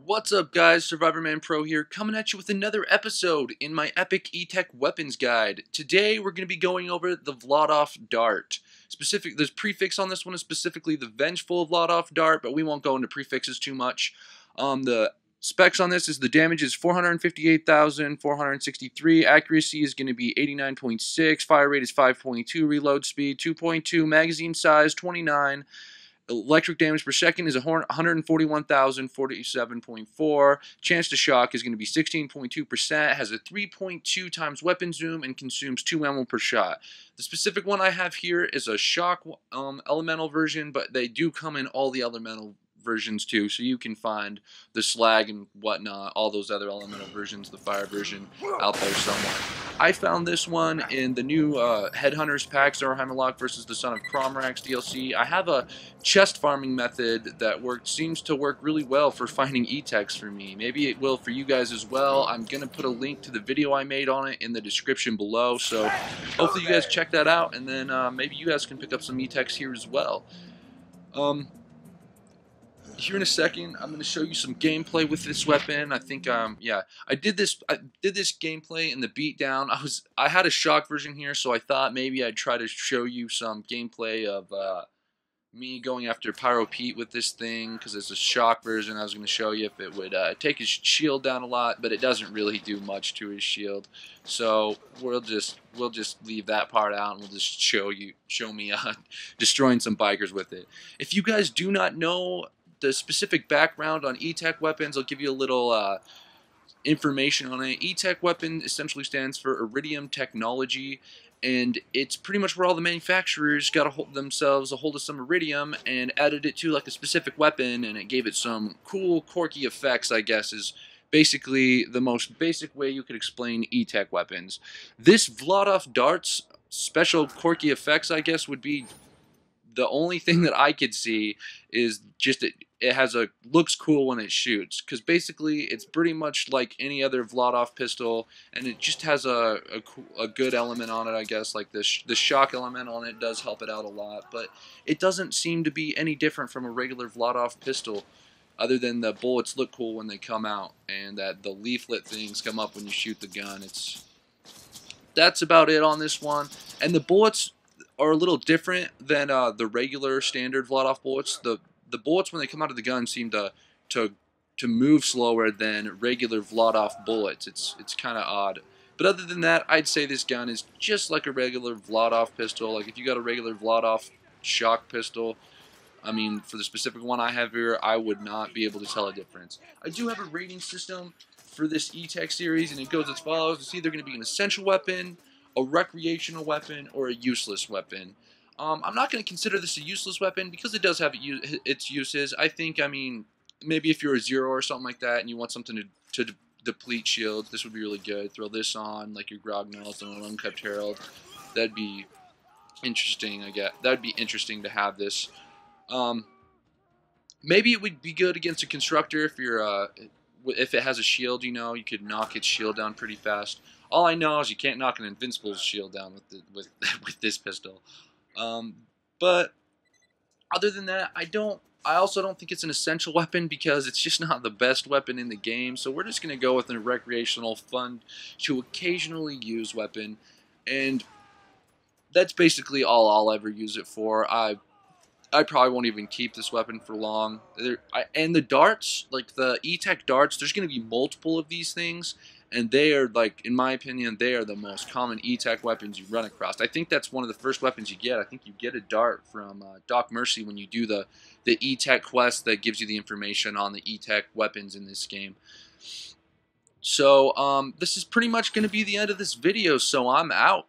What's up, guys? Survivorman Pro here, coming at you with another episode in my epic E-Tech weapons guide. Today we're going to be going over the Vladof dart. There's prefix on this one is specifically the Vengeful Vladof dart, but we won't go into prefixes too much. The specs on this is the damage is 458,463, accuracy is going to be 89.6, fire rate is 5.2, reload speed 2.2, magazine size 29. Electric damage per second is 141,047.4. Chance to shock is going to be 16.2%. Has a 3.2 times weapon zoom and consumes 2 ammo per shot. The specific one I have here is a shock elemental version, but they do come in all the elemental versions too, so you can find the slag and whatnot, all those other elemental versions, the fire version out there somewhere. I found this one in the new Headhunters pack, Zorheimerlock versus the Son of Cromrax DLC. I have a chest farming method that seems to work really well for finding E-Techs for me. Maybe it will for you guys as well. I'm going to put a link to the video I made on it in the description below, so hopefully you guys check that out, and then maybe you guys can pick up some E-Techs here as well. Here in a second, I'm going to show you some gameplay with this weapon. I think, yeah, I did this gameplay in the beatdown. I had a shock version here, so I thought maybe I'd try to show you some gameplay of me going after Pyro Pete with this thing, because it's a shock version. I was going to show you if it would take his shield down a lot, but it doesn't really do much to his shield. So we'll just leave that part out, and we'll just show me destroying some bikers with it. If you guys do not know the specific background on E-Tech weapons, I'll give you a little information on it. E-Tech weapon essentially stands for Iridium Technology, and it's pretty much where all the manufacturers got a hold of some iridium and added it to like a specific weapon, and it gave it some cool, quirky effects, I guess, is basically the most basic way you could explain E-Tech weapons. This Vladof dart's special quirky effects, I guess, would be the only thing that I could see is just it looks cool when it shoots, because basically it's pretty much like any other Vladof pistol, and it just has a good element on it, I guess. Like the shock element on it does help it out a lot, but it doesn't seem to be any different from a regular Vladof pistol, other than the bullets look cool when they come out, and that the leaflet things come up when you shoot the gun. That's about it on this one, and the bullets are a little different than the regular standard Vladof bullets. The bullets when they come out of the gun seem to move slower than regular Vladof bullets. It's kind of odd. But other than that, I'd say this gun is just like a regular Vladof pistol. Like if you got a regular Vladof shock pistol, I mean, for the specific one I have here, I would not be able to tell a difference. I do have a rating system for this E-Tech series, and it goes as follows. It's either going to be an essential weapon, a recreational weapon, or a useless weapon. I'm not going to consider this a useless weapon because it does have its uses. I think, I mean, maybe if you're a zero or something like that and you want something to deplete shields, this would be really good. Throw this on, like your Grognells and an Unkept Herald. That'd be interesting, I guess. That'd be interesting to have this. Maybe it would be good against a Constructor if it has a shield, you know, you could knock its shield down pretty fast. All I know is you can't knock an Invincible's shield down with this pistol. But other than that, I also don't think it's an essential weapon because it's just not the best weapon in the game. So we're just going to go with a recreational, fun to occasionally use weapon. And that's basically all I'll ever use it for. I probably won't even keep this weapon for long. And the darts, like the E-Tech darts, there's going to be multiple of these things, and they are, like, in my opinion, they are the most common E-Tech weapons you run across. I think that's one of the first weapons you get. I think you get a dart from Doc Mercy when you do the E-Tech quest that gives you the information on the E-Tech weapons in this game. So, this is pretty much going to be the end of this video, so I'm out.